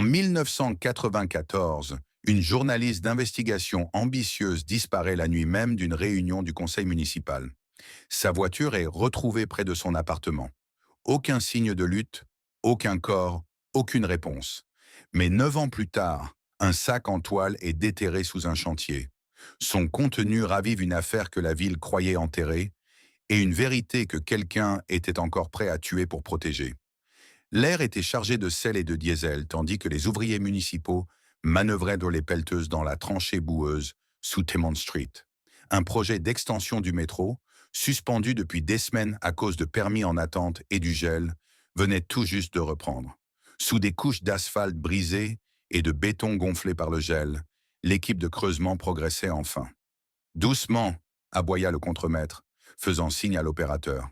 En 1994, une journaliste d'investigation ambitieuse disparaît la nuit même d'une réunion du conseil municipal. Sa voiture est retrouvée près de son appartement. Aucun signe de lutte, aucun corps, aucune réponse. Mais 9 ans plus tard, un sac en toile est déterré sous un chantier. Son contenu ravive une affaire que la ville croyait enterrée et une vérité que quelqu'un était encore prêt à tuer pour protéger. L'air était chargé de sel et de diesel, tandis que les ouvriers municipaux manœuvraient dans les pelleteuses dans la tranchée boueuse sous Timmon Street. Un projet d'extension du métro, suspendu depuis des semaines à cause de permis en attente et du gel, venait tout juste de reprendre. Sous des couches d'asphalte brisées et de béton gonflé par le gel, l'équipe de creusement progressait enfin. Doucement, aboya le contremaître, faisant signe à l'opérateur.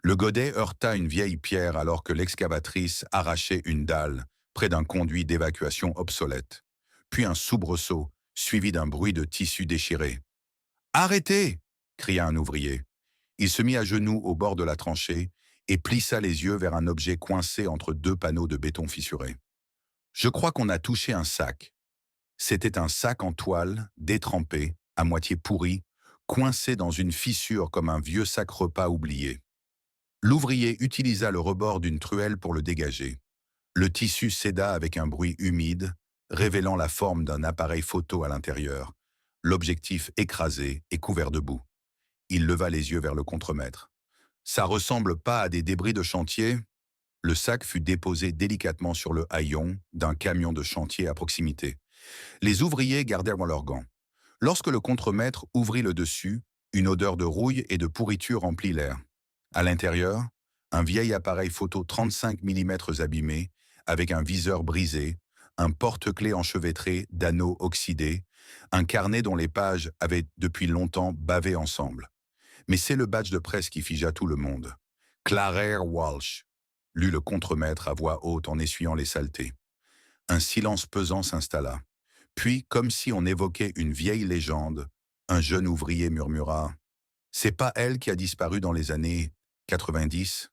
Le godet heurta une vieille pierre alors que l'excavatrice arrachait une dalle près d'un conduit d'évacuation obsolète. Puis un soubresaut, suivi d'un bruit de tissu déchiré. « Arrêtez !» cria un ouvrier. Il se mit à genoux au bord de la tranchée et plissa les yeux vers un objet coincé entre deux panneaux de béton fissurés. « Je crois qu'on a touché un sac. » C'était un sac en toile, détrempé, à moitié pourri, coincé dans une fissure comme un vieux sac repas oublié. L'ouvrier utilisa le rebord d'une truelle pour le dégager. Le tissu céda avec un bruit humide, révélant la forme d'un appareil photo à l'intérieur, l'objectif écrasé et couvert de boue. Il leva les yeux vers le contremaître. « Ça ressemble pas à des débris de chantier ?» Le sac fut déposé délicatement sur le haillon d'un camion de chantier à proximité. Les ouvriers gardèrent leurs gants. Lorsque le contremaître ouvrit le dessus, une odeur de rouille et de pourriture remplit l'air. À l'intérieur, un vieil appareil photo 35 mm abîmé, avec un viseur brisé, un porte-clés enchevêtré d'anneaux oxydés, un carnet dont les pages avaient depuis longtemps bavé ensemble. Mais c'est le badge de presse qui figea tout le monde. « Claire Walsh », lut le contremaître à voix haute en essuyant les saletés. Un silence pesant s'installa. Puis, comme si on évoquait une vieille légende, un jeune ouvrier murmura « C'est pas elle qui a disparu dans les années 90 ?»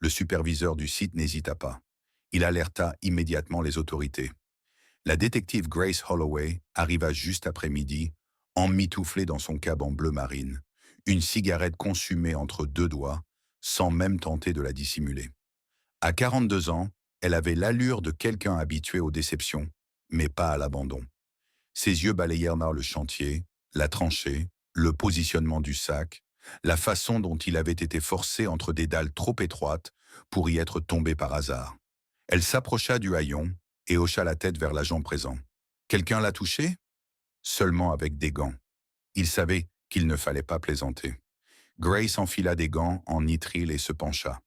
Le superviseur du site n'hésita pas. Il alerta immédiatement les autorités. La détective Grace Holloway arriva juste après midi, emmitouflée dans son cab en bleu marine, une cigarette consumée entre deux doigts, sans même tenter de la dissimuler. À 42 ans, elle avait l'allure de quelqu'un habitué aux déceptions, mais pas à l'abandon. Ses yeux balayèrent le chantier, la tranchée, le positionnement du sac, la façon dont il avait été forcé entre des dalles trop étroites pour y être tombé par hasard. Elle s'approcha du haillon et hocha la tête vers l'agent présent. « Quelqu'un l'a touché ?» Seulement avec des gants. Il savait qu'il ne fallait pas plaisanter. Grace enfila des gants en nitrile et se pencha.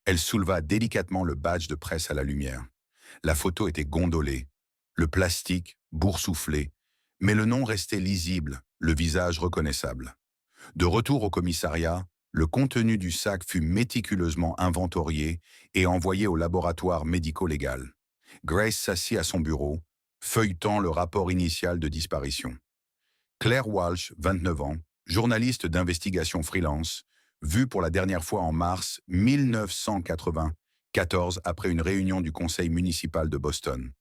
Elle souleva délicatement le badge de presse à la lumière. La photo était gondolée, le plastique boursouflé, mais le nom restait lisible, le visage reconnaissable. De retour au commissariat, le contenu du sac fut méticuleusement inventorié et envoyé au laboratoire médico-légal. Grace s'assit à son bureau, feuilletant le rapport initial de disparition. Claire Walsh, 29 ans, journaliste d'investigation freelance, vue pour la dernière fois en mars 1994 après une réunion du conseil municipal de Boston.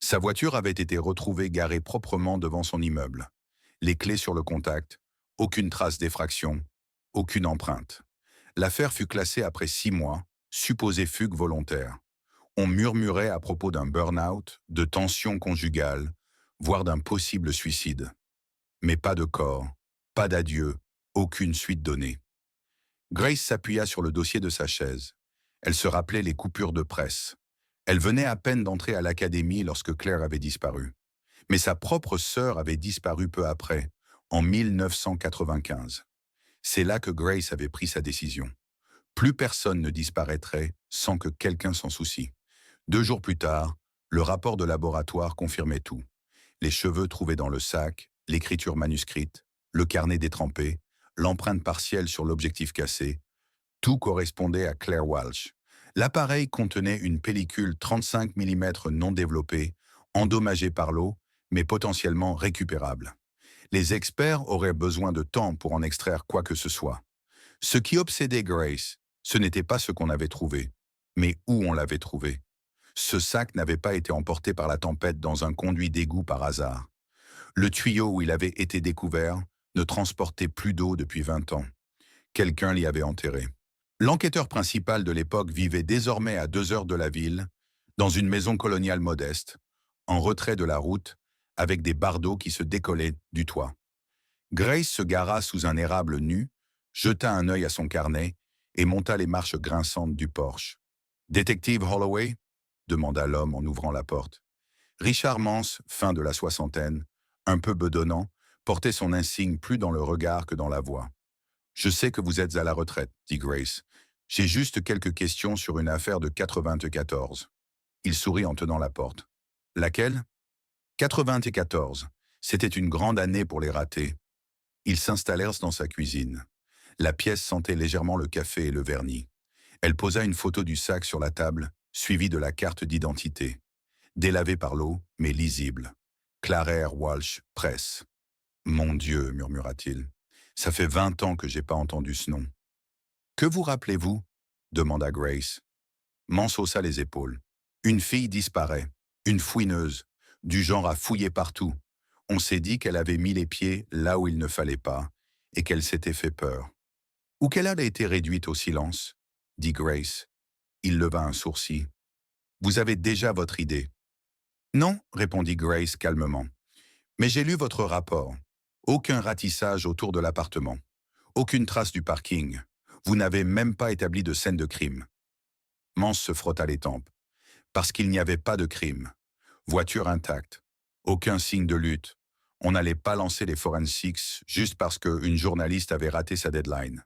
Sa voiture avait été retrouvée garée proprement devant son immeuble. Les clés sur le contact, aucune trace d'effraction, aucune empreinte. L'affaire fut classée après 6 mois, supposée fugue volontaire. On murmurait à propos d'un burn-out, de tensions conjugales, voire d'un possible suicide. Mais pas de corps, pas d'adieu, aucune suite donnée. Grace s'appuya sur le dossier de sa chaise. Elle se rappelait les coupures de presse. Elle venait à peine d'entrer à l'académie lorsque Claire avait disparu. Mais sa propre sœur avait disparu peu après, en 1995. C'est là que Grace avait pris sa décision. Plus personne ne disparaîtrait sans que quelqu'un s'en soucie. 2 jours plus tard, le rapport de laboratoire confirmait tout. Les cheveux trouvés dans le sac, l'écriture manuscrite, le carnet détrempé, l'empreinte partielle sur l'objectif cassé, tout correspondait à Claire Walsh. L'appareil contenait une pellicule 35 mm non développée, endommagée par l'eau, mais potentiellement récupérable. Les experts auraient besoin de temps pour en extraire quoi que ce soit. Ce qui obsédait Grace, ce n'était pas ce qu'on avait trouvé, mais où on l'avait trouvé. Ce sac n'avait pas été emporté par la tempête dans un conduit d'égout par hasard. Le tuyau où il avait été découvert ne transportait plus d'eau depuis 20 ans. Quelqu'un l'y avait enterré. L'enquêteur principal de l'époque vivait désormais à 2 heures de la ville, dans une maison coloniale modeste, en retrait de la route, avec des bardeaux qui se décollaient du toit. Grace se gara sous un érable nu, jeta un œil à son carnet et monta les marches grinçantes du porche. « Détective Holloway ?» demanda l'homme en ouvrant la porte. Richard Mance, fin de la soixantaine, un peu bedonnant, portait son insigne plus dans le regard que dans la voix. « Je sais que vous êtes à la retraite, » dit Grace. « J'ai juste quelques questions sur une affaire de 94. » Il sourit en tenant la porte. « Laquelle ?»« 94. C'était une grande année pour les ratés. » Ils s'installèrent dans sa cuisine. La pièce sentait légèrement le café et le vernis. Elle posa une photo du sac sur la table, suivie de la carte d'identité. Délavée par l'eau, mais lisible. Claire Walsh Press. « Mon Dieu, murmura-t-il. Ça fait 20 ans que j'ai pas entendu ce nom. »« Que vous rappelez-vous » demanda Grace. Mance haussa les épaules. « Une fille disparaît. Une fouineuse. Du genre à fouiller partout. On s'est dit qu'elle avait mis les pieds là où il ne fallait pas et qu'elle s'était fait peur. Ou qu'elle avait été réduite au silence, dit Grace. Il leva un sourcil. Vous avez déjà votre idée. Non, répondit Grace calmement. Mais j'ai lu votre rapport. Aucun ratissage autour de l'appartement. Aucune trace du parking. Vous n'avez même pas établi de scène de crime. Mance se frotta les tempes. Parce qu'il n'y avait pas de crime. Voiture intacte. Aucun signe de lutte. On n'allait pas lancer les forensics juste parce qu'une journaliste avait raté sa deadline.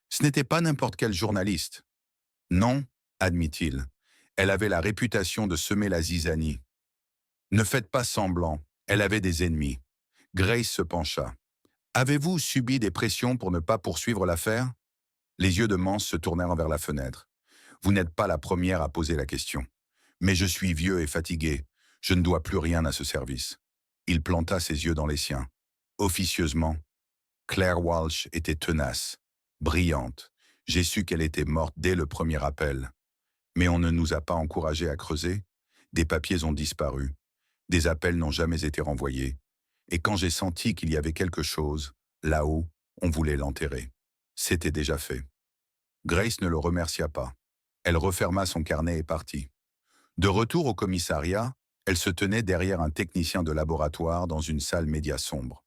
Ce n'était pas n'importe quel journaliste. Non, admit-il. Elle avait la réputation de semer la zizanie. Ne faites pas semblant, elle avait des ennemis. Grace se pencha. Avez-vous subi des pressions pour ne pas poursuivre l'affaire? Les yeux de Mance se tournèrent vers la fenêtre. Vous n'êtes pas la première à poser la question. Mais je suis vieux et fatigué. Je ne dois plus rien à ce service. Il planta ses yeux dans les siens. Officieusement, Claire Walsh était tenace, brillante. J'ai su qu'elle était morte dès le premier appel. Mais on ne nous a pas encouragés à creuser. Des papiers ont disparu. Des appels n'ont jamais été renvoyés. Et quand j'ai senti qu'il y avait quelque chose, là-haut, on voulait l'enterrer. C'était déjà fait. Grace ne le remercia pas. Elle referma son carnet et partit. De retour au commissariat, elle se tenait derrière un technicien de laboratoire dans une salle média sombre.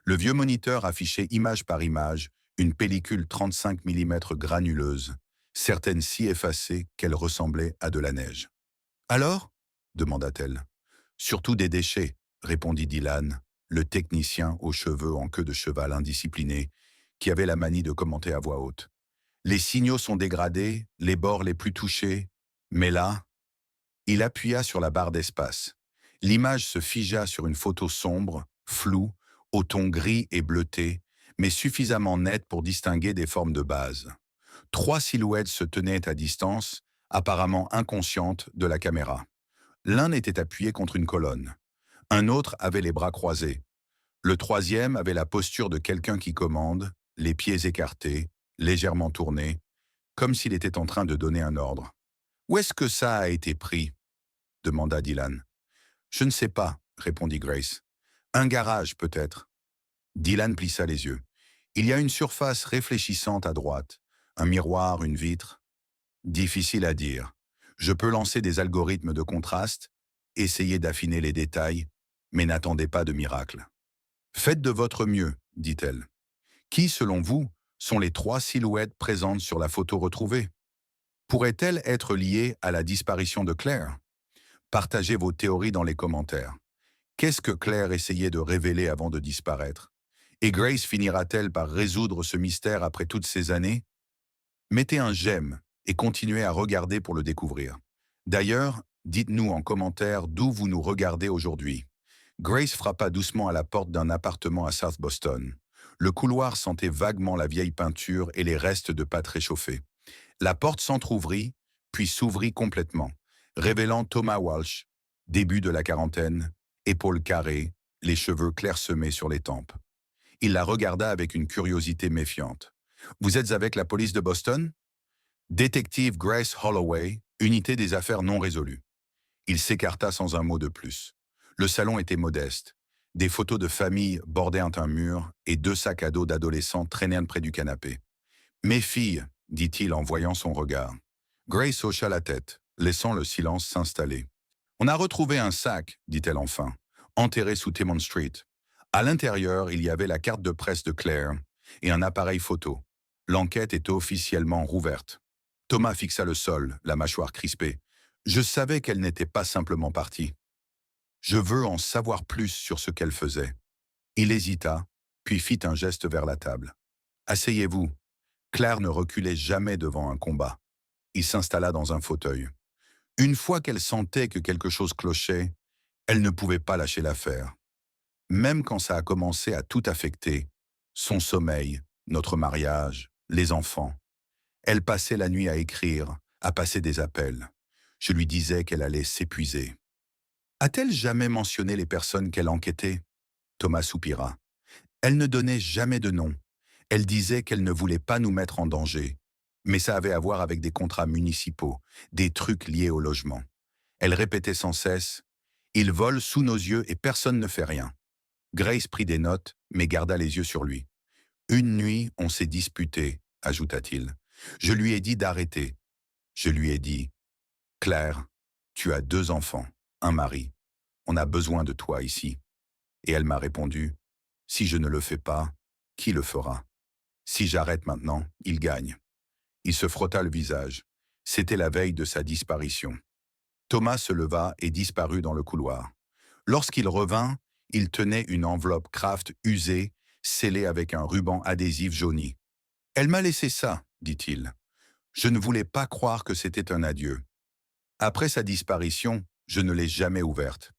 Le vieux moniteur affichait image par image une pellicule 35 mm granuleuse, certaines si effacées qu'elle ressemblait à de la neige. « Alors » demanda-t-elle. « Surtout des déchets » répondit Dylan, le technicien aux cheveux en queue de cheval indiscipliné, qui avait la manie de commenter à voix haute. « Les signaux sont dégradés, les bords les plus touchés, mais là… » Il appuya sur la barre d'espace. L'image se figea sur une photo sombre, floue, au ton gris et bleuté, mais suffisamment nette pour distinguer des formes de base. 3 silhouettes se tenaient à distance, apparemment inconscientes de la caméra. L'un était appuyé contre une colonne. Un autre avait les bras croisés. Le troisième avait la posture de quelqu'un qui commande, les pieds écartés, légèrement tournés, comme s'il était en train de donner un ordre. « Où est-ce que ça a été pris ?» demanda Dylan. « Je ne sais pas, » répondit Grace. « Un garage, peut-être. » Dylan plissa les yeux. « Il y a une surface réfléchissante à droite. Un miroir, une vitre. » Difficile à dire. Je peux lancer des algorithmes de contraste, essayer d'affiner les détails, mais n'attendez pas de miracle. « Faites de votre mieux, » dit-elle. « Qui, selon vous, sont les 3 silhouettes présentes sur la photo retrouvée? Pourraient-elles être liées à la disparition de Claire? Partagez vos théories dans les commentaires. Qu'est-ce que Claire essayait de révéler avant de disparaître? Et Grace finira-t-elle par résoudre ce mystère après toutes ces années? Mettez un j'aime et continuez à regarder pour le découvrir. D'ailleurs, dites-nous en commentaire d'où vous nous regardez aujourd'hui. Grace frappa doucement à la porte d'un appartement à South Boston. Le couloir sentait vaguement la vieille peinture et les restes de pâte réchauffée. La porte s'entr'ouvrit, puis s'ouvrit complètement, révélant Thomas Walsh, début de la quarantaine, épaules carrées, les cheveux clairsemés sur les tempes. Il la regarda avec une curiosité méfiante. « Vous êtes avec la police de Boston ?»« Détective Grace Holloway, unité des affaires non résolues. » Il s'écarta sans un mot de plus. Le salon était modeste. Des photos de famille bordaient un mur et deux sacs à dos d'adolescents traînaient près du canapé. Mes filles, dit-il en voyant son regard. Grace hocha la tête, laissant le silence s'installer. On a retrouvé un sac, dit-elle enfin, enterré sous Timmon Street. À l'intérieur, il y avait la carte de presse de Claire et un appareil photo. L'enquête était officiellement rouverte. Thomas fixa le sol, la mâchoire crispée. Je savais qu'elle n'était pas simplement partie. Je veux en savoir plus sur ce qu'elle faisait. Il hésita, puis fit un geste vers la table. Asseyez-vous. Claire ne reculait jamais devant un combat. Il s'installa dans un fauteuil. Une fois qu'elle sentait que quelque chose clochait, elle ne pouvait pas lâcher l'affaire. Même quand ça a commencé à tout affecter, son sommeil, notre mariage, les enfants. Elle passait la nuit à écrire, à passer des appels. Je lui disais qu'elle allait s'épuiser. A-t-elle jamais mentionné les personnes qu'elle enquêtait? Thomas soupira. Elle ne donnait jamais de nom. Elle disait qu'elle ne voulait pas nous mettre en danger. Mais ça avait à voir avec des contrats municipaux, des trucs liés au logement. Elle répétait sans cesse « Ils volent sous nos yeux et personne ne fait rien ». Grace prit des notes, mais garda les yeux sur lui. « Une nuit, on s'est disputé », ajouta-t-il. « Je lui ai dit d'arrêter. Je lui ai dit « Claire, tu as 2 enfants, un mari. On a besoin de toi ici. » Et elle m'a répondu « Si je ne le fais pas, qui le fera? Si j'arrête maintenant, il gagne. » Il se frotta le visage. C'était la veille de sa disparition. Thomas se leva et disparut dans le couloir. Lorsqu'il revint, il tenait une enveloppe Kraft usée, scellée avec un ruban adhésif jauni. « Elle m'a laissé ça, dit-il. Je ne voulais pas croire que c'était un adieu. Après sa disparition, je ne l'ai jamais ouverte.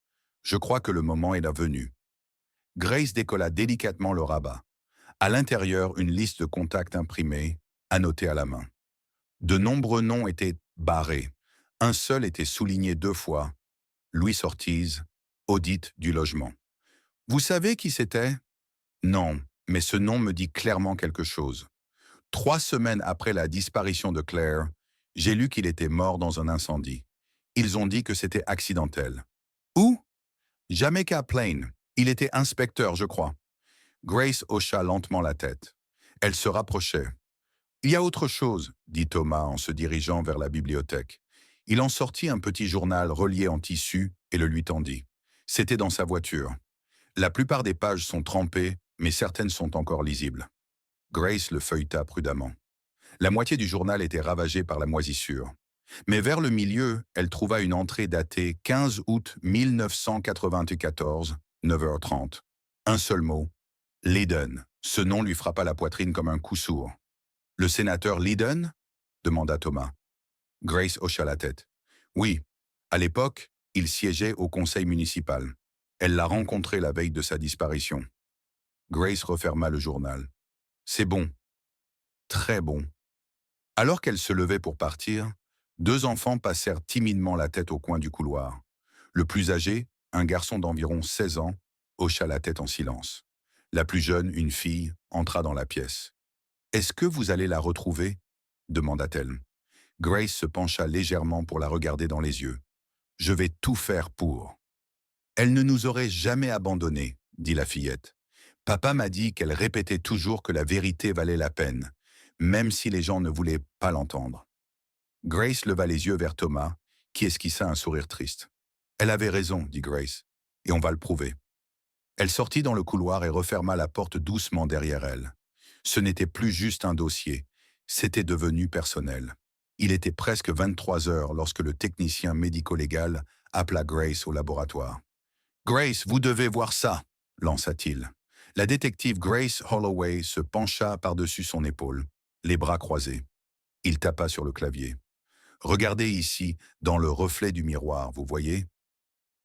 Je crois que le moment est venu. » Grace décolla délicatement le rabat. À l'intérieur, une liste de contacts imprimée, annotée à la main. De nombreux noms étaient barrés. Un seul était souligné 2 fois. Louis Ortiz, audit du logement. Vous savez qui c'était? Non, mais ce nom me dit clairement quelque chose. 3 semaines après la disparition de Claire, j'ai lu qu'il était mort dans un incendie. Ils ont dit que c'était accidentel. Où? Jamaica Plain. Il était inspecteur, je crois. Grace hocha lentement la tête. Elle se rapprochait. Il y a autre chose, dit Thomas en se dirigeant vers la bibliothèque. Il en sortit un petit journal relié en tissu et le lui tendit. C'était dans sa voiture. La plupart des pages sont trempées, mais certaines sont encore lisibles. Grace le feuilleta prudemment. La moitié du journal était ravagée par la moisissure. Mais vers le milieu, elle trouva une entrée datée 15 août 1994, 9h30. Un seul mot, Lydon. Ce nom lui frappa la poitrine comme un coup sourd. « Le sénateur Lydon » demanda Thomas. Grace hocha la tête. « Oui, à l'époque, il siégeait au conseil municipal. Elle l'a rencontré la veille de sa disparition. » Grace referma le journal. « C'est bon. Très bon. » Alors qu'elle se levait pour partir, 2 enfants passèrent timidement la tête au coin du couloir. Le plus âgé, un garçon d'environ 16 ans, hocha la tête en silence. La plus jeune, une fille, entra dans la pièce. « Est-ce que vous allez la retrouver ?» demanda-t-elle. Grace se pencha légèrement pour la regarder dans les yeux. « Je vais tout faire pour. » « Elle ne nous aurait jamais abandonnés, » dit la fillette. « Papa m'a dit qu'elle répétait toujours que la vérité valait la peine, même si les gens ne voulaient pas l'entendre. » Grace leva les yeux vers Thomas, qui esquissa un sourire triste. « Elle avait raison, dit Grace, et on va le prouver. » Elle sortit dans le couloir et referma la porte doucement derrière elle. Ce n'était plus juste un dossier, c'était devenu personnel. Il était presque 23 heures lorsque le technicien médico-légal appela Grace au laboratoire. « Grace, vous devez voir ça !» lança-t-il. La détective Grace Holloway se pencha par-dessus son épaule, les bras croisés. Il tapa sur le clavier. « Regardez ici, dans le reflet du miroir, vous voyez ?»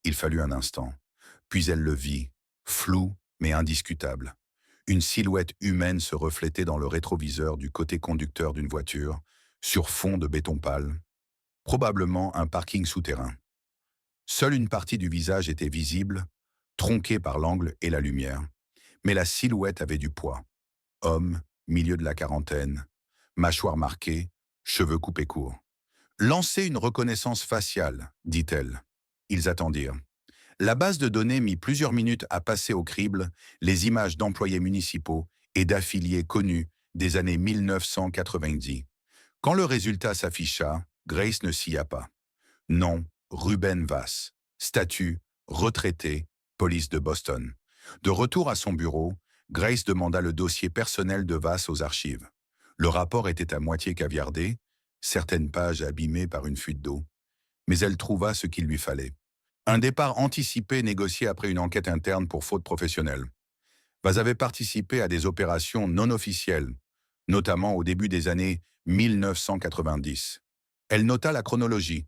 Il fallut un instant. Puis elle le vit, flou mais indiscutable. Une silhouette humaine se reflétait dans le rétroviseur du côté conducteur d'une voiture, sur fond de béton pâle. Probablement un parking souterrain. Seule une partie du visage était visible, tronquée par l'angle et la lumière. Mais la silhouette avait du poids. Homme, milieu de la quarantaine, mâchoire marquée, cheveux coupés courts. « Lancez une reconnaissance faciale, dit-elle. » Ils attendirent. La base de données mit plusieurs minutes à passer au crible les images d'employés municipaux et d'affiliés connus des années 1990. Quand le résultat s'afficha, Grace ne s'y a pas. Nom, Ruben Vass. Statut, retraité, police de Boston. De retour à son bureau, Grace demanda le dossier personnel de Vass aux archives. Le rapport était à moitié caviardé, certaines pages abîmées par une fuite d'eau, mais elle trouva ce qu'il lui fallait. Un départ anticipé négocié après une enquête interne pour faute professionnelle. Vass avait participé à des opérations non officielles, notamment au début des années 1990. Elle nota la chronologie.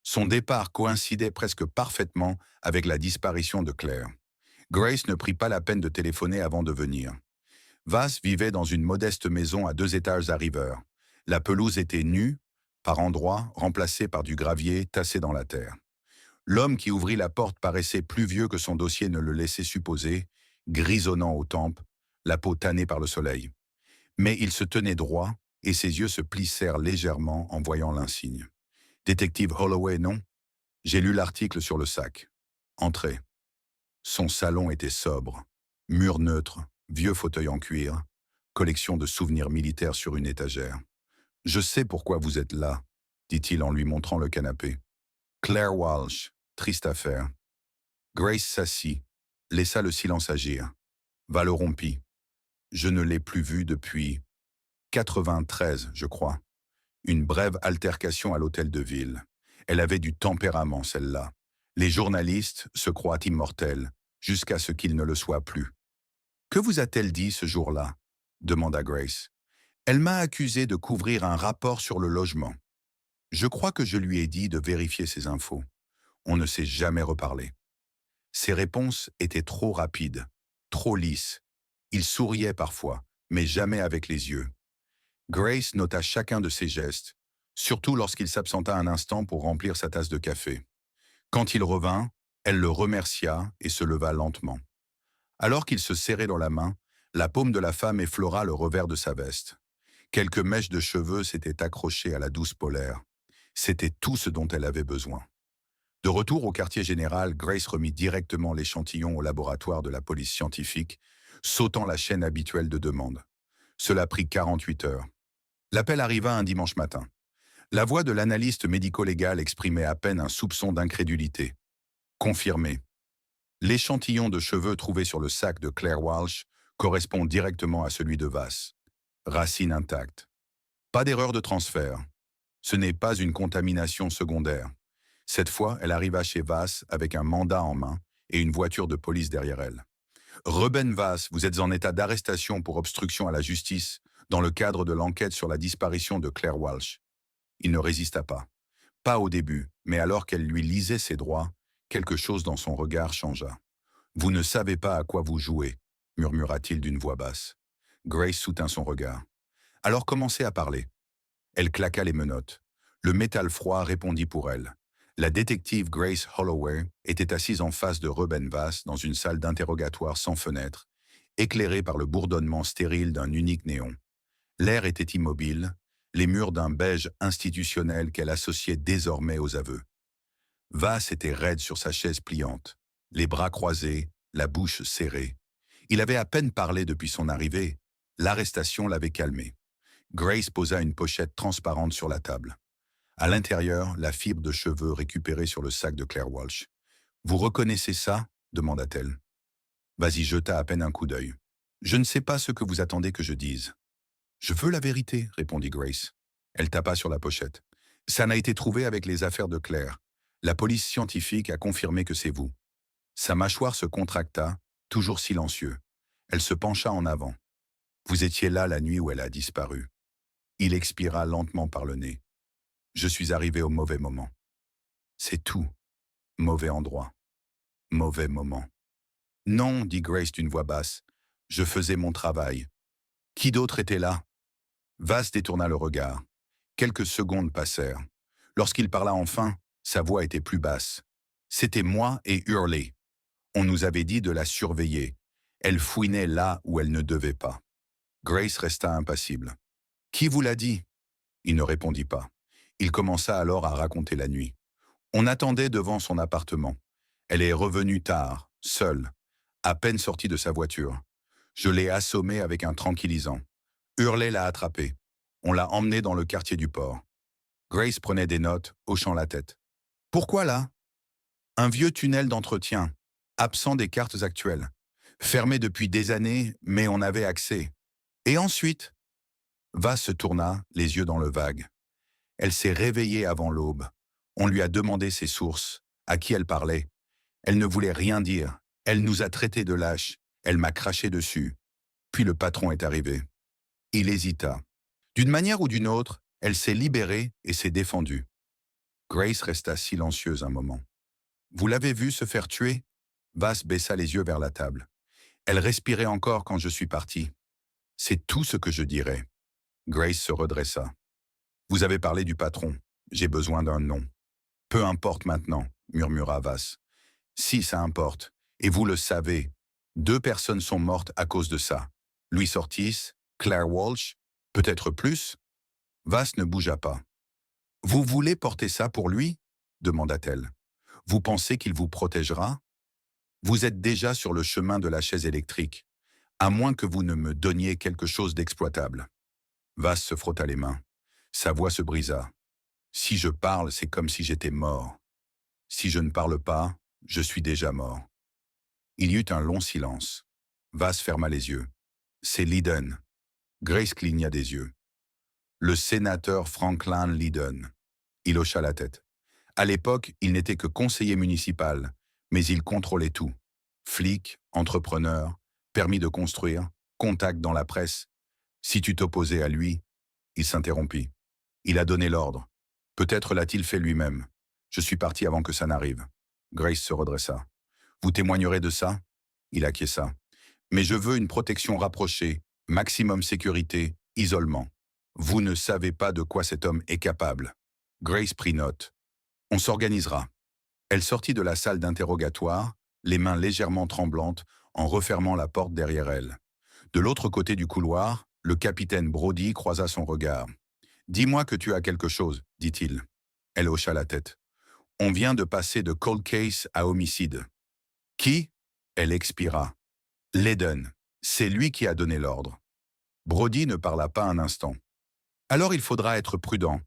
Son départ coïncidait presque parfaitement avec la disparition de Claire. Grace ne prit pas la peine de téléphoner avant de venir. Vass vivait dans une modeste maison à 2 étages à River. La pelouse était nue, par endroits remplacée par du gravier tassé dans la terre. L'homme qui ouvrit la porte paraissait plus vieux que son dossier ne le laissait supposer, grisonnant aux tempes, la peau tannée par le soleil. Mais il se tenait droit et ses yeux se plissèrent légèrement en voyant l'insigne. « Détective Holloway, non? J'ai lu l'article sur le sac. Entrez. » Son salon était sobre. Mur neutre, vieux fauteuil en cuir, collection de souvenirs militaires sur une étagère. « Je sais pourquoi vous êtes là, » dit-il en lui montrant le canapé. « Claire Walsh, triste affaire. » Grace s'assit, laissa le silence agir. Va le rompit. « Je ne l'ai plus vue depuis 93, je crois. Une brève altercation à l'hôtel de ville. Elle avait du tempérament, celle-là. Les journalistes se croient immortels, jusqu'à ce qu'ils ne le soient plus. « Que vous a-t-elle dit ce jour-là » demanda Grace. « Elle m'a accusé de couvrir un rapport sur le logement. Je crois que je lui ai dit de vérifier ses infos. On ne s'est jamais reparlé. » Ses réponses étaient trop rapides, trop lisses. Il souriait parfois, mais jamais avec les yeux. Grace nota chacun de ses gestes, surtout lorsqu'il s'absenta un instant pour remplir sa tasse de café. Quand il revint, elle le remercia et se leva lentement. Alors qu'il se serrait dans la main, la paume de la femme effleura le revers de sa veste. Quelques mèches de cheveux s'étaient accrochées à la douce polaire. C'était tout ce dont elle avait besoin. De retour au quartier général, Grace remit directement l'échantillon au laboratoire de la police scientifique, sautant la chaîne habituelle de demande. Cela prit 48 heures. L'appel arriva un dimanche matin. La voix de l'analyste médico-légal exprimait à peine un soupçon d'incrédulité. Confirmé. L'échantillon de cheveux trouvé sur le sac de Claire Walsh correspond directement à celui de Vass. Racine intacte. Pas d'erreur de transfert. Ce n'est pas une contamination secondaire. Cette fois, elle arriva chez Vass avec un mandat en main et une voiture de police derrière elle. « Ruben Vass, vous êtes en état d'arrestation pour obstruction à la justice dans le cadre de l'enquête sur la disparition de Claire Walsh. » Il ne résista pas. Pas au début, mais alors qu'elle lui lisait ses droits, quelque chose dans son regard changea. « Vous ne savez pas à quoi vous jouez, » murmura-t-il d'une voix basse. Grace soutint son regard. « Alors commencez à parler. » Elle claqua les menottes. Le métal froid répondit pour elle. La détective Grace Holloway était assise en face de Ruben Vass dans une salle d'interrogatoire sans fenêtre, éclairée par le bourdonnement stérile d'un unique néon. L'air était immobile, les murs d'un beige institutionnel qu'elle associait désormais aux aveux. Vass était raide sur sa chaise pliante, les bras croisés, la bouche serrée. Il avait à peine parlé depuis son arrivée. L'arrestation l'avait calmé. Grace posa une pochette transparente sur la table. À l'intérieur, la fibre de cheveux récupérée sur le sac de Claire Walsh. « Vous reconnaissez ça ?» demanda-t-elle. Vas-y jeta à peine un coup d'œil. « Je ne sais pas ce que vous attendez que je dise. »« Je veux la vérité, » répondit Grace. Elle tapa sur la pochette. « Ça n'a été trouvé avec les affaires de Claire. La police scientifique a confirmé que c'est vous. » Sa mâchoire se contracta, toujours silencieux. Elle se pencha en avant. « Vous étiez là la nuit où elle a disparu. » Il expira lentement par le nez. « Je suis arrivé au mauvais moment. » C'est tout. Mauvais endroit. Mauvais moment. « Non, » dit Grace d'une voix basse. « Je faisais mon travail. » Qui d'autre était là? Vass détourna le regard. Quelques secondes passèrent. Lorsqu'il parla enfin, sa voix était plus basse. « C'était moi et Hurley. On nous avait dit de la surveiller. Elle fouinait là où elle ne devait pas. » Grace resta impassible. « Qui vous l'a dit ?» Il ne répondit pas. Il commença alors à raconter la nuit. On attendait devant son appartement. Elle est revenue tard, seule, à peine sortie de sa voiture. Je l'ai assommée avec un tranquillisant. Hurley l'a attrapée. On l'a emmenée dans le quartier du port. Grace prenait des notes, hochant la tête. Pourquoi là? Un vieux tunnel d'entretien, absent des cartes actuelles. Fermé depuis des années, mais on avait accès. Et ensuite? Vass se tourna, les yeux dans le vague. Elle s'est réveillée avant l'aube. On lui a demandé ses sources, à qui elle parlait. Elle ne voulait rien dire. Elle nous a traités de lâches. Elle m'a craché dessus. Puis le patron est arrivé. Il hésita. D'une manière ou d'une autre, elle s'est libérée et s'est défendue. Grace resta silencieuse un moment. Vous l'avez vue se faire tuer? Vass baissa les yeux vers la table. Elle respirait encore quand je suis parti. C'est tout ce que je dirais. Grace se redressa. Vous avez parlé du patron. J'ai besoin d'un nom. Peu importe maintenant, murmura Vass. Si, ça importe. Et vous le savez. 2 personnes sont mortes à cause de ça. Louis Ortiz, Claire Walsh, peut-être plus? Vass ne bougea pas. Vous voulez porter ça pour lui? Demanda-t-elle. Vous pensez qu'il vous protégera? Vous êtes déjà sur le chemin de la chaise électrique, à moins que vous ne me donniez quelque chose d'exploitable. Vass se frotta les mains. Sa voix se brisa. Si je parle, c'est comme si j'étais mort. Si je ne parle pas, je suis déjà mort. Il y eut un long silence. Vass ferma les yeux. C'est Lydon. Grace cligna des yeux. Le sénateur Franklin Lydon. Il hocha la tête. À l'époque, il n'était que conseiller municipal, mais il contrôlait tout. Flic, entrepreneur, permis de construire, contact dans la presse. Si tu t'opposais à lui, il s'interrompit. Il a donné l'ordre. Peut-être l'a-t-il fait lui-même. Je suis parti avant que ça n'arrive. Grace se redressa. Vous témoignerez de ça? Il acquiesça. Mais je veux une protection rapprochée, maximum sécurité, isolement. Vous ne savez pas de quoi cet homme est capable. Grace prit note. On s'organisera. Elle sortit de la salle d'interrogatoire, les mains légèrement tremblantes, en refermant la porte derrière elle. De l'autre côté du couloir, le capitaine Brody croisa son regard. « Dis-moi que tu as quelque chose, dit-il. » Elle hocha la tête. « On vient de passer de cold case à homicide. » « Qui ?» Elle expira. « Lydon. C'est lui qui a donné l'ordre. » Brody ne parla pas un instant. « Alors il faudra être prudent.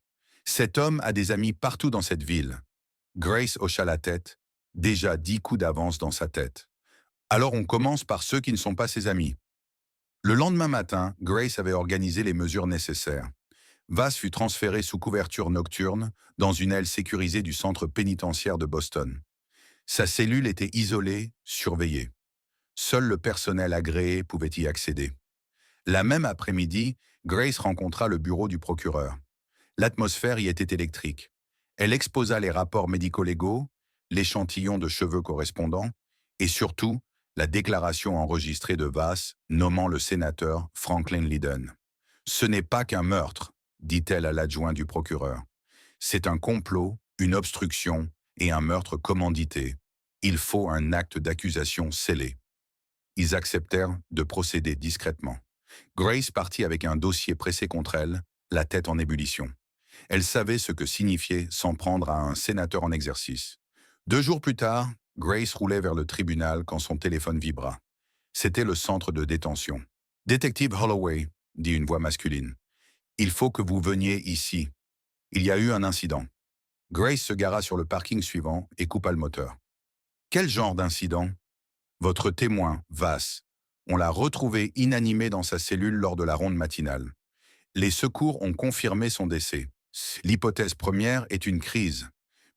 Cet homme a des amis partout dans cette ville. » Grace hocha la tête, déjà 10 coups d'avance dans sa tête. « Alors on commence par ceux qui ne sont pas ses amis. » Le lendemain matin, Grace avait organisé les mesures nécessaires. Vass fut transféré sous couverture nocturne dans une aile sécurisée du centre pénitentiaire de Boston. Sa cellule était isolée, surveillée. Seul le personnel agréé pouvait y accéder. La même après-midi, Grace rencontra le bureau du procureur. L'atmosphère y était électrique. Elle exposa les rapports médico-légaux, l'échantillon de cheveux correspondants et surtout la déclaration enregistrée de Vass nommant le sénateur Franklin Lydon. « Ce n'est pas qu'un meurtre, dit-elle à l'adjoint du procureur. C'est un complot, une obstruction et un meurtre commandité. Il faut un acte d'accusation scellé. » Ils acceptèrent de procéder discrètement. Grace partit avec un dossier pressé contre elle, la tête en ébullition. Elle savait ce que signifiait s'en prendre à un sénateur en exercice. 2 jours plus tard, Grace roulait vers le tribunal quand son téléphone vibra. C'était le centre de détention. « Détective Holloway », dit une voix masculine. « Il faut que vous veniez ici. Il y a eu un incident. » Grace se gara sur le parking suivant et coupa le moteur. « Quel genre d'incident ?»« Votre témoin, Vass. On l'a retrouvé inanimé dans sa cellule lors de la ronde matinale. Les secours ont confirmé son décès. L'hypothèse première est une crise.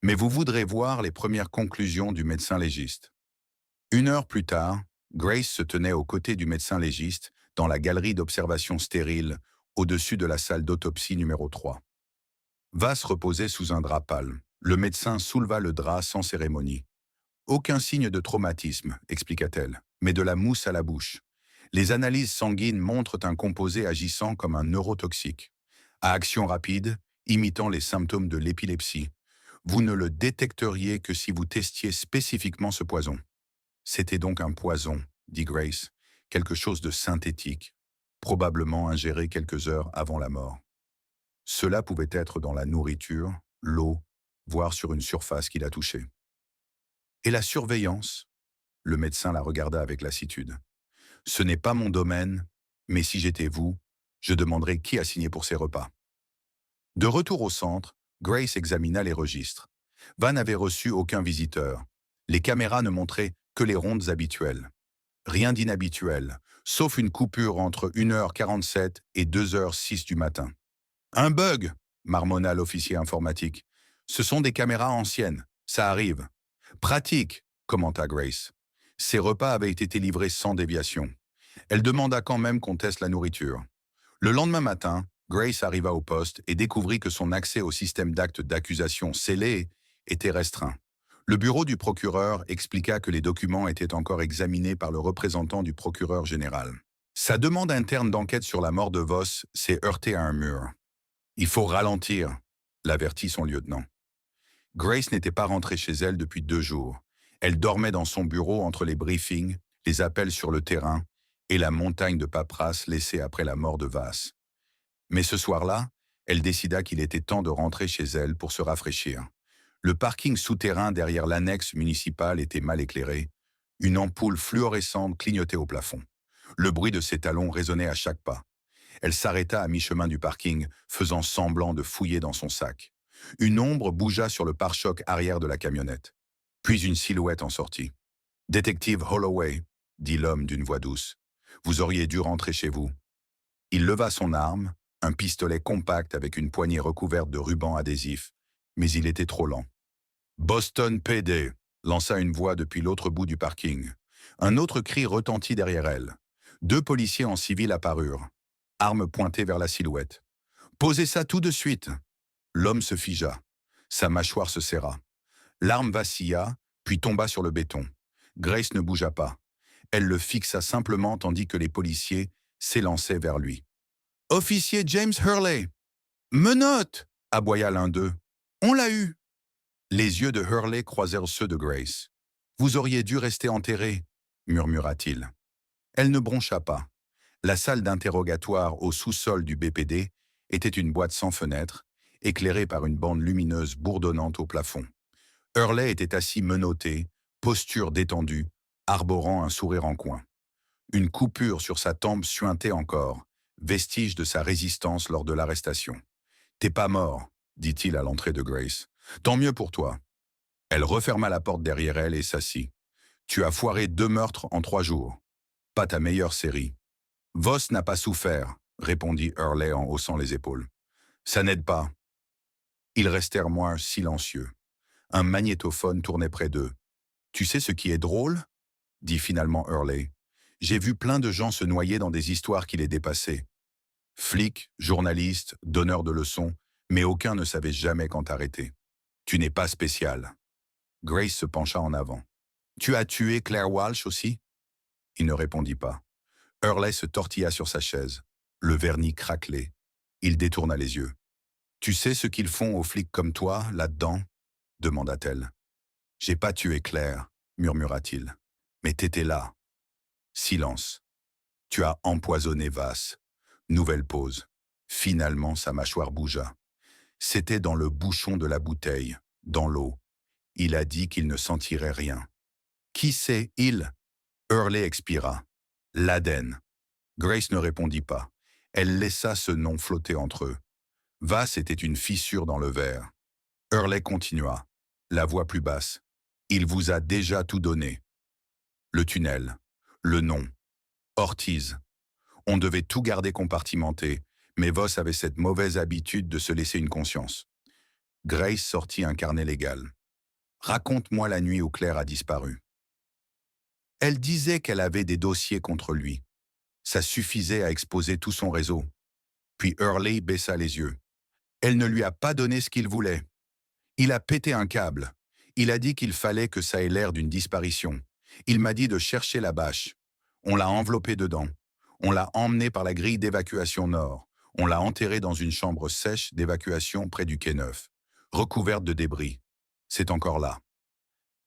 Mais vous voudrez voir les premières conclusions du médecin légiste. » 1 heure plus tard, Grace se tenait aux côtés du médecin légiste dans la galerie d'observation stérile au-dessus de la salle d'autopsie numéro 3. Vass reposait sous un drap pâle. Le médecin souleva le drap sans cérémonie. « Aucun signe de traumatisme, expliqua-t-elle, mais de la mousse à la bouche. Les analyses sanguines montrent un composé agissant comme un neurotoxique, à action rapide, imitant les symptômes de l'épilepsie. Vous ne le détecteriez que si vous testiez spécifiquement ce poison. » C'était donc un poison, dit Grace, quelque chose de synthétique, probablement ingéré quelques heures avant la mort. Cela pouvait être dans la nourriture, l'eau voire sur une surface qu'il a touchée. Et la surveillance? Le médecin la regarda avec lassitude. Ce n'est pas mon domaine, mais si j'étais vous, je demanderais qui a signé pour ses repas. De retour au centre, Grace examina les registres. Van n'avait reçu aucun visiteur. Les caméras ne montraient que les rondes habituelles. Rien d'inhabituel, sauf une coupure entre 1h47 et 2h06 du matin. Un bug, marmonna l'officier informatique. Ce sont des caméras anciennes, ça arrive. Pratique, commenta Grace. Ces repas avaient été livrés sans déviation. Elle demanda quand même qu'on teste la nourriture. Le lendemain matin, Grace arriva au poste et découvrit que son accès au système d'actes d'accusation scellé était restreint. Le bureau du procureur expliqua que les documents étaient encore examinés par le représentant du procureur général. Sa demande interne d'enquête sur la mort de Voss s'est heurtée à un mur. « Il faut ralentir », l'avertit son lieutenant. Grace n'était pas rentrée chez elle depuis 2 jours. Elle dormait dans son bureau entre les briefings, les appels sur le terrain et la montagne de paperasse laissée après la mort de Vass. Mais ce soir-là, elle décida qu'il était temps de rentrer chez elle pour se rafraîchir. Le parking souterrain derrière l'annexe municipale était mal éclairé. Une ampoule fluorescente clignotait au plafond. Le bruit de ses talons résonnait à chaque pas. Elle s'arrêta à mi-chemin du parking, faisant semblant de fouiller dans son sac. Une ombre bougea sur le pare-choc arrière de la camionnette. Puis une silhouette en sortit. « Détective Holloway », dit l'homme d'une voix douce. « Vous auriez dû rentrer chez vous. » Il leva son arme, un pistolet compact avec une poignée recouverte de ruban adhésif, mais il était trop lent. « Boston PD », lança une voix depuis l'autre bout du parking. Un autre cri retentit derrière elle. 2 policiers en civil apparurent, armes pointées vers la silhouette. « Posez ça tout de suite !» L'homme se figea. Sa mâchoire se serra. L'arme vacilla, puis tomba sur le béton. Grace ne bougea pas. Elle le fixa simplement tandis que les policiers s'élançaient vers lui. « Officier James Hurley !»« Menottes !» aboya l'un d'eux. « On l'a eu !» Les yeux de Hurley croisèrent ceux de Grace. « Vous auriez dû rester enterré » murmura-t-il. Elle ne broncha pas. La salle d'interrogatoire au sous-sol du BPD était une boîte sans fenêtre, éclairée par une bande lumineuse bourdonnante au plafond. Hurley était assis menotté, posture détendue, arborant un sourire en coin. Une coupure sur sa tempe suintait encore, vestige de sa résistance lors de l'arrestation. « T'es pas mort », dit-il à l'entrée de Grace. « Tant mieux pour toi. » Elle referma la porte derrière elle et s'assit. « Tu as foiré 2 meurtres en 3 jours. Pas ta meilleure série. »« Voss n'a pas souffert », répondit Hurley en haussant les épaules. « Ça n'aide pas. » Ils restèrent moins silencieux. Un magnétophone tournait près d'eux. « Tu sais ce qui est drôle ?» dit finalement Hurley. « J'ai vu plein de gens se noyer dans des histoires qui les dépassaient. Flics, journalistes, donneurs de leçons, mais aucun ne savait jamais quand t'arrêter. Tu n'es pas spécial. » Grace se pencha en avant. « Tu as tué Claire Walsh aussi ?» Il ne répondit pas. Hurley se tortilla sur sa chaise. Le vernis craquelait. Il détourna les yeux. « Tu sais ce qu'ils font aux flics comme toi, là-dedans ?» demanda-t-elle. « J'ai pas tué Claire, » murmura-t-il. « Mais t'étais là. » Silence. « Tu as empoisonné Vass. » Nouvelle pause. Finalement, sa mâchoire bougea. C'était dans le bouchon de la bouteille, dans l'eau. Il a dit qu'il ne sentirait rien. « Qui c'est, il ?» Hurley expira. « L'Aden. » Grace ne répondit pas. Elle laissa ce nom flotter entre eux. Vass était une fissure dans le verre. Hurley continua, la voix plus basse. « Il vous a déjà tout donné. » Le tunnel, le nom, Ortiz. On devait tout garder compartimenté, mais Voss avait cette mauvaise habitude de se laisser une conscience. Grace sortit un carnet légal. « Raconte-moi la nuit où Claire a disparu. » Elle disait qu'elle avait des dossiers contre lui. Ça suffisait à exposer tout son réseau. Puis Hurley baissa les yeux. Elle ne lui a pas donné ce qu'il voulait. Il a pété un câble. Il a dit qu'il fallait que ça ait l'air d'une disparition. Il m'a dit de chercher la bâche. On l'a enveloppée dedans. On l'a emmenée par la grille d'évacuation nord. On l'a enterrée dans une chambre sèche d'évacuation près du quai Neuf, recouverte de débris. C'est encore là.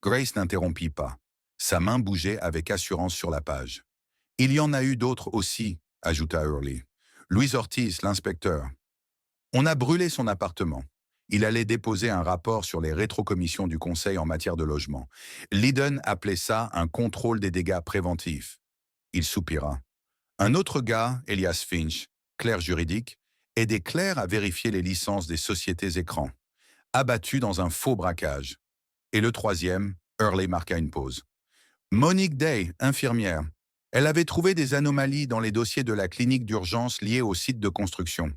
Grace n'interrompit pas. Sa main bougeait avec assurance sur la page. « Il y en a eu d'autres aussi », ajouta Hurley. « Louise Ortiz, l'inspecteur. On a brûlé son appartement. Il allait déposer un rapport sur les rétrocommissions du Conseil en matière de logement. Lydon appelait ça un contrôle des dégâts préventifs. Il soupira. Un autre gars, Elias Finch, clerc juridique, aidait Claire à vérifier les licences des sociétés écrans, abattu dans un faux braquage. Et le troisième, Hurley marqua une pause. Monique Day, infirmière. Elle avait trouvé des anomalies dans les dossiers de la clinique d'urgence liés au site de construction.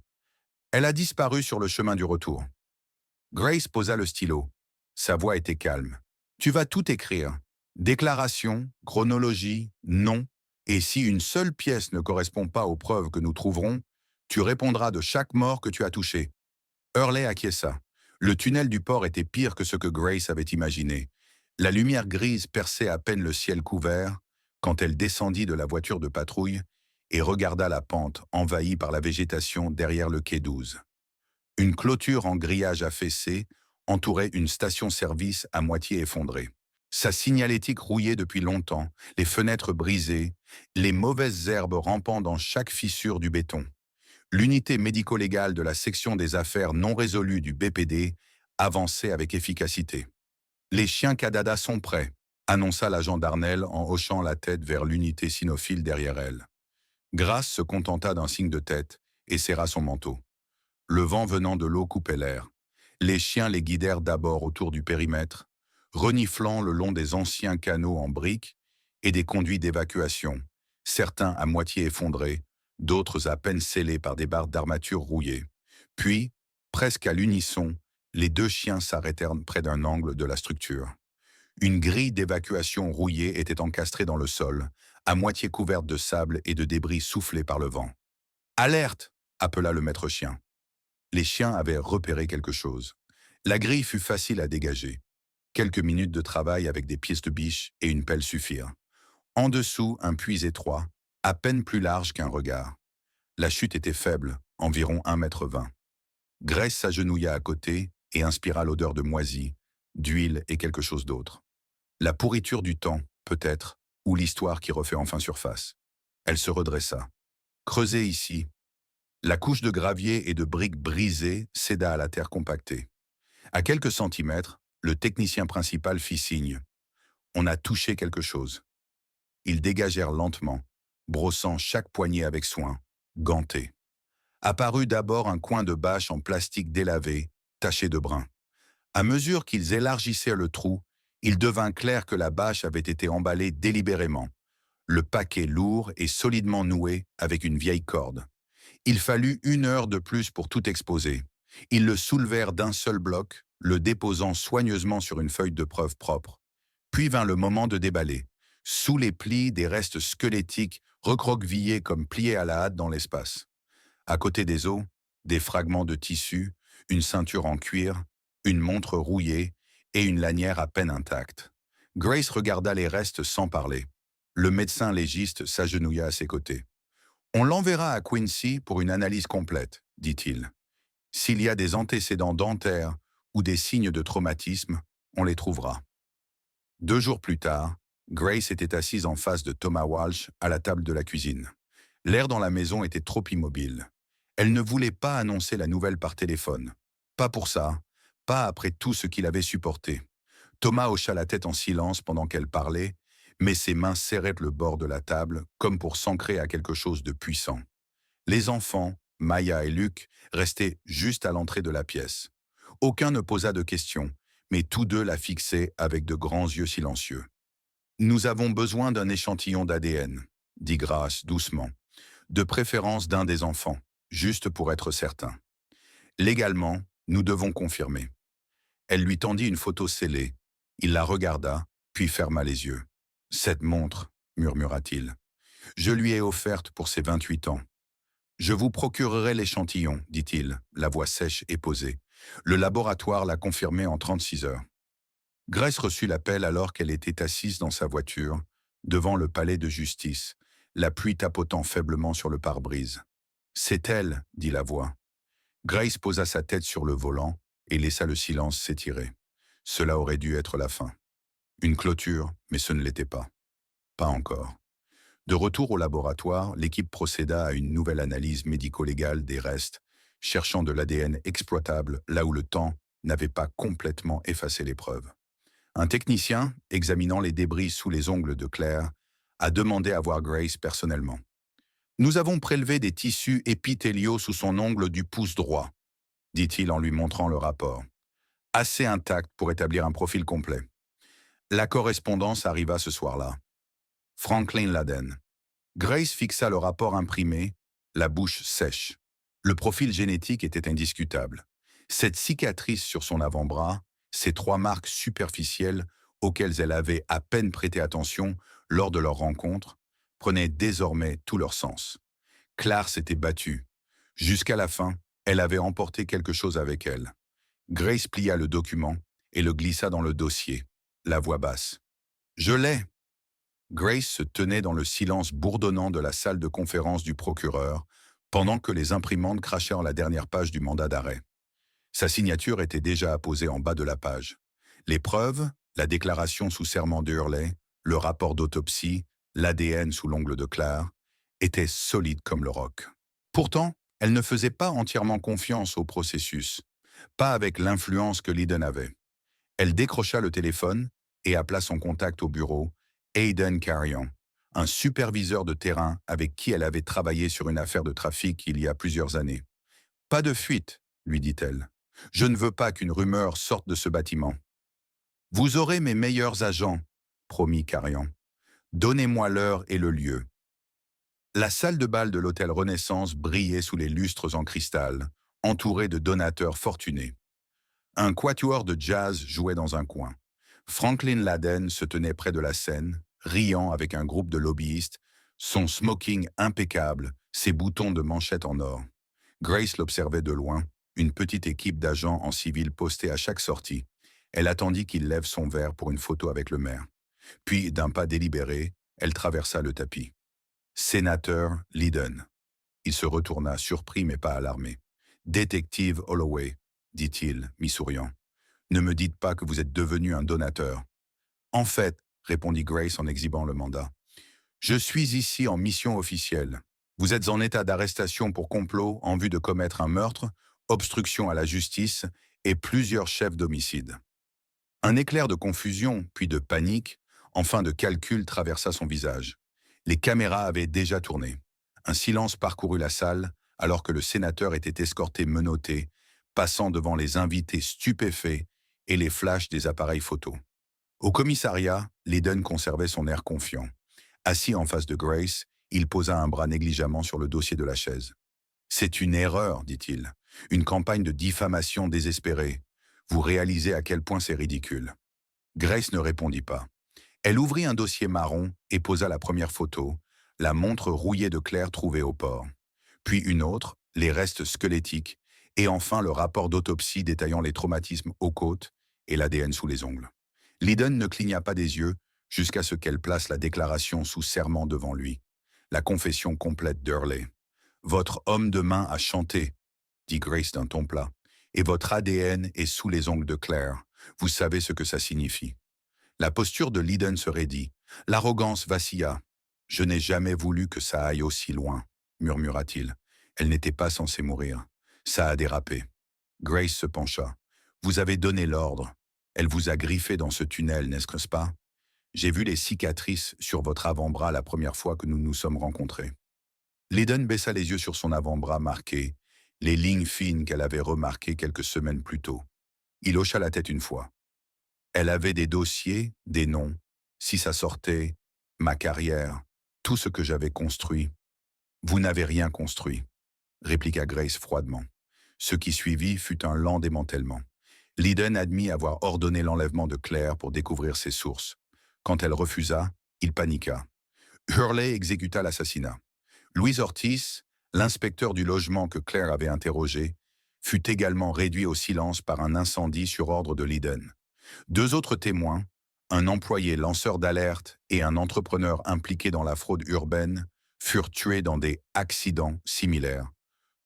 Elle a disparu sur le chemin du retour. Grace posa le stylo. Sa voix était calme. Tu vas tout écrire. Déclaration, chronologie, nom, et si une seule pièce ne correspond pas aux preuves que nous trouverons, tu répondras de chaque mort que tu as touchée. Hurley acquiesça. Le tunnel du port était pire que ce que Grace avait imaginé. La lumière grise perçait à peine le ciel couvert quand elle descendit de la voiture de patrouille et regarda la pente envahie par la végétation derrière le quai 12. Une clôture en grillage affaissé entourait une station-service à moitié effondrée. Sa signalétique rouillait depuis longtemps, les fenêtres brisées, les mauvaises herbes rampant dans chaque fissure du béton. L'unité médico-légale de la section des affaires non résolues du BPD avançait avec efficacité. Les chiens Kadada sont prêts, annonça l'agent Darnell en hochant la tête vers l'unité cynophile derrière elle. Grace se contenta d'un signe de tête et serra son manteau. Le vent venant de l'eau coupait l'air. Les chiens les guidèrent d'abord autour du périmètre, reniflant le long des anciens canaux en briques et des conduits d'évacuation, certains à moitié effondrés, d'autres à peine scellés par des barres d'armature rouillées. Puis, presque à l'unisson, les deux chiens s'arrêtèrent près d'un angle de la structure. Une grille d'évacuation rouillée était encastrée dans le sol, à moitié couverte de sable et de débris soufflés par le vent. « Alerte !» appela le maître chien. Les chiens avaient repéré quelque chose. La grille fut facile à dégager. Quelques minutes de travail avec des pièces de biche et une pelle suffirent. En dessous, un puits étroit, à peine plus large qu'un regard. La chute était faible, environ 1,20 m. Grace s'agenouilla à côté et inspira l'odeur de moisi, d'huile et quelque chose d'autre. La pourriture du temps, peut-être, ou l'histoire qui refait enfin surface. Elle se redressa. Creusez ici. La couche de gravier et de briques brisées céda à la terre compactée. À quelques centimètres, le technicien principal fit signe. On a touché quelque chose. Ils dégagèrent lentement, brossant chaque poignée avec soin, gantés. Apparut d'abord un coin de bâche en plastique délavé, taché de brun. À mesure qu'ils élargissaient le trou, il devint clair que la bâche avait été emballée délibérément, le paquet lourd et solidement noué avec une vieille corde. Il fallut 1 heure de plus pour tout exposer. Ils le soulevèrent d'un seul bloc, le déposant soigneusement sur une feuille de preuve propre. Puis vint le moment de déballer. Sous les plis, des restes squelettiques recroquevillés comme pliés à la hâte dans l'espace. À côté des os, des fragments de tissu, une ceinture en cuir, une montre rouillée et une lanière à peine intacte. Grace regarda les restes sans parler. Le médecin légiste s'agenouilla à ses côtés. « On l'enverra à Quincy pour une analyse complète, dit-il. S'il y a des antécédents dentaires ou des signes de traumatisme, on les trouvera. » 2 jours plus tard, Grace était assise en face de Thomas Walsh à la table de la cuisine. L'air dans la maison était trop immobile. Elle ne voulait pas annoncer la nouvelle par téléphone. Pas pour ça, pas après tout ce qu'il avait supporté. Thomas hocha la tête en silence pendant qu'elle parlait, mais ses mains serraient le bord de la table comme pour s'ancrer à quelque chose de puissant. Les enfants, Maya et Luc, restaient juste à l'entrée de la pièce. Aucun ne posa de questions, mais tous deux la fixaient avec de grands yeux silencieux. « Nous avons besoin d'un échantillon d'ADN, » dit Grace doucement, « de préférence d'un des enfants, juste pour être certain. Légalement, nous devons confirmer. » Elle lui tendit une photo scellée. Il la regarda, puis ferma les yeux. « Cette montre, » murmura-t-il. « Je lui ai offerte pour ses 28 ans. »« Je vous procurerai l'échantillon, » dit-il, la voix sèche et posée. Le laboratoire l'a confirmé en 36 heures. Grace reçut l'appel alors qu'elle était assise dans sa voiture, devant le palais de justice, la pluie tapotant faiblement sur le pare-brise. « C'est elle, » dit la voix. Grace posa sa tête sur le volant et laissa le silence s'étirer. Cela aurait dû être la fin. Une clôture, mais ce ne l'était pas. Pas encore. De retour au laboratoire, l'équipe procéda à une nouvelle analyse médico-légale des restes, cherchant de l'ADN exploitable là où le temps n'avait pas complètement effacé les preuves. Un technicien, examinant les débris sous les ongles de Claire, a demandé à voir Grace personnellement. Nous avons prélevé des tissus épithéliaux sous son ongle du pouce droit, dit-il en lui montrant le rapport. Assez intact pour établir un profil complet. La correspondance arriva ce soir-là. Franklin Laden. Grace fixa le rapport imprimé, la bouche sèche. Le profil génétique était indiscutable. Cette cicatrice sur son avant-bras, ces 3 marques superficielles auxquelles elle avait à peine prêté attention lors de leur rencontre, prenaient désormais tout leur sens. Claire s'était battue. Jusqu'à la fin, elle avait emporté quelque chose avec elle. Grace plia le document et le glissa dans le dossier, la voix basse. « Je l'ai !» Grace se tenait dans le silence bourdonnant de la salle de conférence du procureur, pendant que les imprimantes crachèrent la dernière page du mandat d'arrêt. Sa signature était déjà apposée en bas de la page. Les preuves, la déclaration sous serment de Hurley, le rapport d'autopsie, l'ADN sous l'ongle de Claire, étaient solides comme le roc. Pourtant, elle ne faisait pas entièrement confiance au processus, pas avec l'influence que Lydon avait. Elle décrocha le téléphone et appela son contact au bureau, Aidan Carrion, un superviseur de terrain avec qui elle avait travaillé sur une affaire de trafic il y a plusieurs années. « Pas de fuite, » lui dit-elle. « Je ne veux pas qu'une rumeur sorte de ce bâtiment. »« Vous aurez mes meilleurs agents, » promit Carrion. « Donnez-moi l'heure et le lieu. » La salle de bal de l'hôtel Renaissance brillait sous les lustres en cristal, entourée de donateurs fortunés. Un quatuor de jazz jouait dans un coin. Franklin Laden se tenait près de la scène, riant avec un groupe de lobbyistes, son smoking impeccable, ses boutons de manchette en or. Grace l'observait de loin, une petite équipe d'agents en civil postés à chaque sortie. Elle attendit qu'il lève son verre pour une photo avec le maire. Puis, d'un pas délibéré, elle traversa le tapis. « Sénateur Lydon. » Il se retourna, surpris mais pas alarmé. « Détective Holloway, » dit-il, mi-souriant. « Ne me dites pas que vous êtes devenu un donateur. »« En fait, » répondit Grace en exhibant le mandat, « je suis ici en mission officielle. Vous êtes en état d'arrestation pour complot en vue de commettre un meurtre, obstruction à la justice et plusieurs chefs d'homicide. » Un éclair de confusion, puis de panique, enfin de calcul traversa son visage. Les caméras avaient déjà tourné. Un silence parcourut la salle alors que le sénateur était escorté menotté, passant devant les invités stupéfaits et les flashs des appareils photo. Au commissariat, Lydon conservait son air confiant. Assis en face de Grace, il posa un bras négligemment sur le dossier de la chaise. « C'est une erreur, dit-il. Une campagne de diffamation désespérée. Vous réalisez à quel point c'est ridicule. » Grace ne répondit pas. Elle ouvrit un dossier marron et posa la première photo, la montre rouillée de Claire trouvée au port. Puis une autre, les restes squelettiques, et enfin le rapport d'autopsie détaillant les traumatismes aux côtes et l'ADN sous les ongles. Lydon ne cligna pas des yeux jusqu'à ce qu'elle place la déclaration sous serment devant lui. La confession complète d'Hurley. « Votre homme de main a chanté, » dit Grace d'un ton plat, « et votre ADN est sous les ongles de Claire. Vous savez ce que ça signifie. » La posture de Lydon se raidit. L'arrogance vacilla. « Je n'ai jamais voulu que ça aille aussi loin, » murmura-t-il. Elle n'était pas censée mourir. Ça a dérapé. Grace se pencha. « Vous avez donné l'ordre. Elle vous a griffé dans ce tunnel, n'est-ce pas? J'ai vu les cicatrices sur votre avant-bras la première fois que nous nous sommes rencontrés. » Lydon baissa les yeux sur son avant-bras marqué, les lignes fines qu'elle avait remarquées quelques semaines plus tôt. Il hocha la tête une fois. « Elle avait des dossiers, des noms. Si ça sortait, ma carrière, tout ce que j'avais construit. »« Vous n'avez rien construit, » répliqua Grace froidement. Ce qui suivit fut un lent démantèlement. Lydon admit avoir ordonné l'enlèvement de Claire pour découvrir ses sources. Quand elle refusa, il paniqua. Hurley exécuta l'assassinat. Louise Ortiz, l'inspecteur du logement que Claire avait interrogé, fut également réduit au silence par un incendie sur ordre de Lydon. 2 autres témoins, un employé lanceur d'alerte et un entrepreneur impliqué dans la fraude urbaine, furent tués dans des accidents similaires,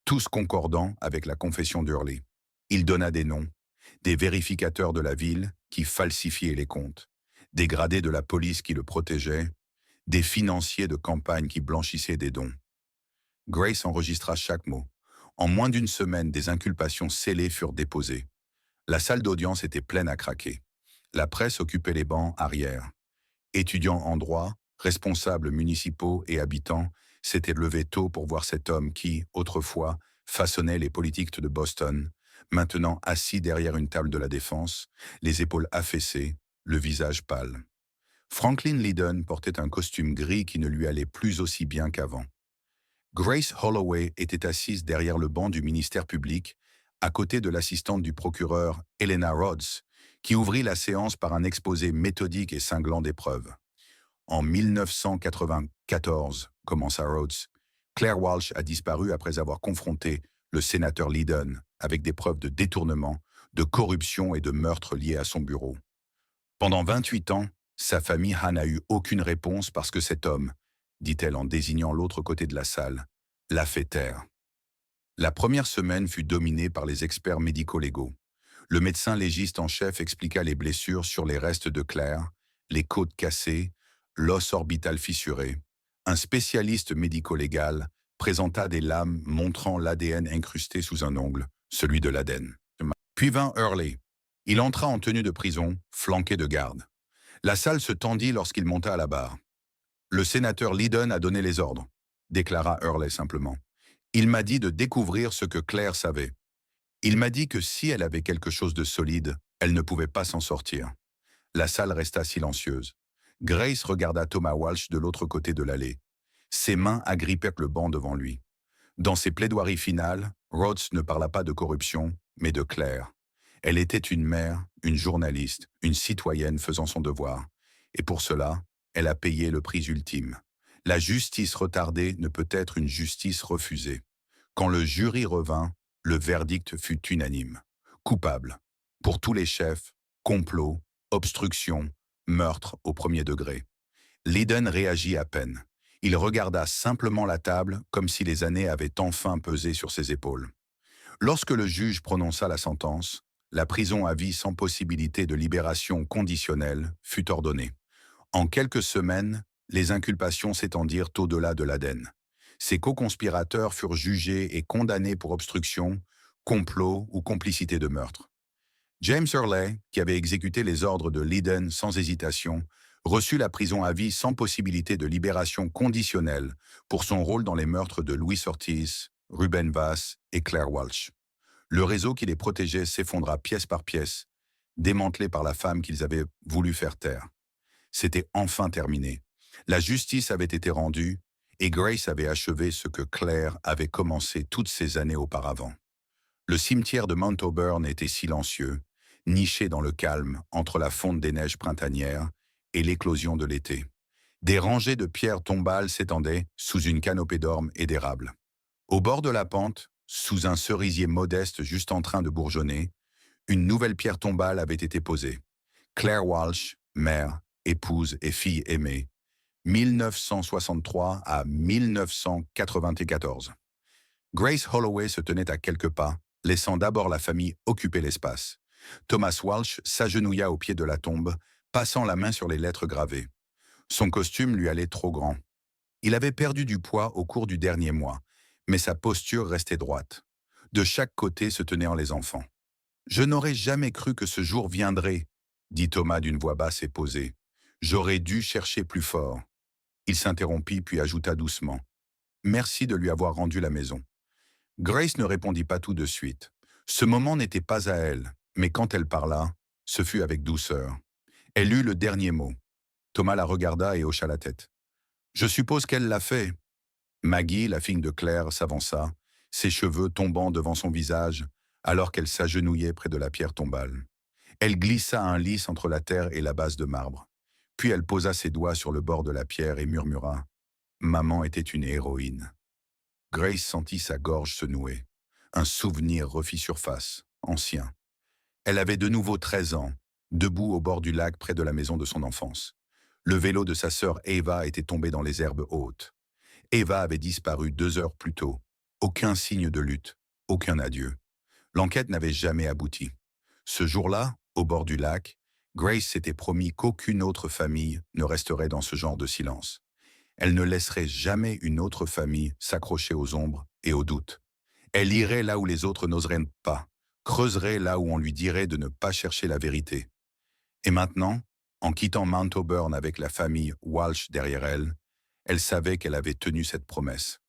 tous concordants avec la confession d'Hurley. Il donna des noms, des vérificateurs de la ville qui falsifiaient les comptes, des gradés de la police qui le protégeaient, des financiers de campagne qui blanchissaient des dons. Grace enregistra chaque mot. En moins d'1 semaine, des inculpations scellées furent déposées. La salle d'audience était pleine à craquer. La presse occupait les bancs arrière. Étudiants en droit, responsables municipaux et habitants s'étaient levés tôt pour voir cet homme qui, autrefois, façonnait les politiques de Boston, maintenant assis derrière une table de la défense, les épaules affaissées, le visage pâle. Franklin Lydon portait un costume gris qui ne lui allait plus aussi bien qu'avant. Grace Holloway était assise derrière le banc du ministère public, à côté de l'assistante du procureur Helena Rhodes, qui ouvrit la séance par un exposé méthodique et cinglant des preuves. En 1994, commença Rhodes, Claire Walsh a disparu après avoir confronté le sénateur Lydon avec des preuves de détournement, de corruption et de meurtre liés à son bureau. Pendant 28 ans, sa famille n'a eu aucune réponse parce que cet homme, dit-elle en désignant l'autre côté de la salle, l'a fait taire. La première semaine fut dominée par les experts médico-légaux. Le médecin légiste en chef expliqua les blessures sur les restes de Claire, les côtes cassées, l'os orbital fissuré. Un spécialiste médico-légal présenta des lames montrant l'ADN incrusté sous un ongle, celui de l'Aden. Puis vint Hurley. Il entra en tenue de prison, flanqué de gardes. La salle se tendit lorsqu'il monta à la barre. Le sénateur Lydon a donné les ordres, déclara Hurley simplement. Il m'a dit de découvrir ce que Claire savait. Il m'a dit que si elle avait quelque chose de solide, elle ne pouvait pas s'en sortir. La salle resta silencieuse. Grace regarda Thomas Walsh de l'autre côté de l'allée. Ses mains agrippèrent le banc devant lui. Dans ses plaidoiries finales, Rhodes ne parla pas de corruption, mais de Claire. Elle était une mère, une journaliste, une citoyenne faisant son devoir. Et pour cela, elle a payé le prix ultime. La justice retardée ne peut être une justice refusée. Quand le jury revint, le verdict fut unanime. Coupable. Pour tous les chefs, complot, obstruction, meurtre au premier degré. Lydon réagit à peine. Il regarda simplement la table comme si les années avaient enfin pesé sur ses épaules. Lorsque le juge prononça la sentence, la prison à vie sans possibilité de libération conditionnelle fut ordonnée. En quelques semaines, les inculpations s'étendirent au-delà de l'Aden. Ses co-conspirateurs furent jugés et condamnés pour obstruction, complot ou complicité de meurtre. James Hurley, qui avait exécuté les ordres de Lydon sans hésitation, reçut la prison à vie sans possibilité de libération conditionnelle pour son rôle dans les meurtres de Louis Ortiz, Ruben Vass et Claire Walsh. Le réseau qui les protégeait s'effondra pièce par pièce, démantelé par la femme qu'ils avaient voulu faire taire. C'était enfin terminé. La justice avait été rendue et Grace avait achevé ce que Claire avait commencé toutes ces années auparavant. Le cimetière de Mount Auburn était silencieux, niché dans le calme entre la fonte des neiges printanières et l'éclosion de l'été. Des rangées de pierres tombales s'étendaient sous une canopée d'ormes et d'érables. Au bord de la pente, sous un cerisier modeste juste en train de bourgeonner, une nouvelle pierre tombale avait été posée. Claire Walsh, mère, épouse et fille aimée, 1963 à 1994. Grace Holloway se tenait à quelques pas, laissant d'abord la famille occuper l'espace. Thomas Walsh s'agenouilla au pied de la tombe, passant la main sur les lettres gravées. Son costume lui allait trop grand. Il avait perdu du poids au cours du dernier mois, mais sa posture restait droite. De chaque côté se tenaient les enfants. « Je n'aurais jamais cru que ce jour viendrait », dit Thomas d'une voix basse et posée. « J'aurais dû chercher plus fort. » Il s'interrompit puis ajouta doucement. « Merci de lui avoir rendu la maison. » Grace ne répondit pas tout de suite. Ce moment n'était pas à elle, mais quand elle parla, ce fut avec douceur. Elle eut le dernier mot. Thomas la regarda et hocha la tête. « Je suppose qu'elle l'a fait. » Maggie, la fille de Claire, s'avança, ses cheveux tombant devant son visage, alors qu'elle s'agenouillait près de la pierre tombale. Elle glissa un lys entre la terre et la base de marbre. Puis elle posa ses doigts sur le bord de la pierre et murmura « Maman était une héroïne. » Grace sentit sa gorge se nouer. Un souvenir refit surface, ancien. Elle avait de nouveau 13 ans, debout au bord du lac près de la maison de son enfance. Le vélo de sa sœur Eva était tombé dans les herbes hautes. Eva avait disparu 2 heures plus tôt. Aucun signe de lutte, aucun adieu. L'enquête n'avait jamais abouti. Ce jour-là, au bord du lac, Grace s'était promis qu'aucune autre famille ne resterait dans ce genre de silence. Elle ne laisserait jamais une autre famille s'accrocher aux ombres et aux doutes. Elle irait là où les autres n'oseraient pas, creuserait là où on lui dirait de ne pas chercher la vérité. Et maintenant, en quittant Mount Auburn avec la famille Walsh derrière elle, elle savait qu'elle avait tenu cette promesse.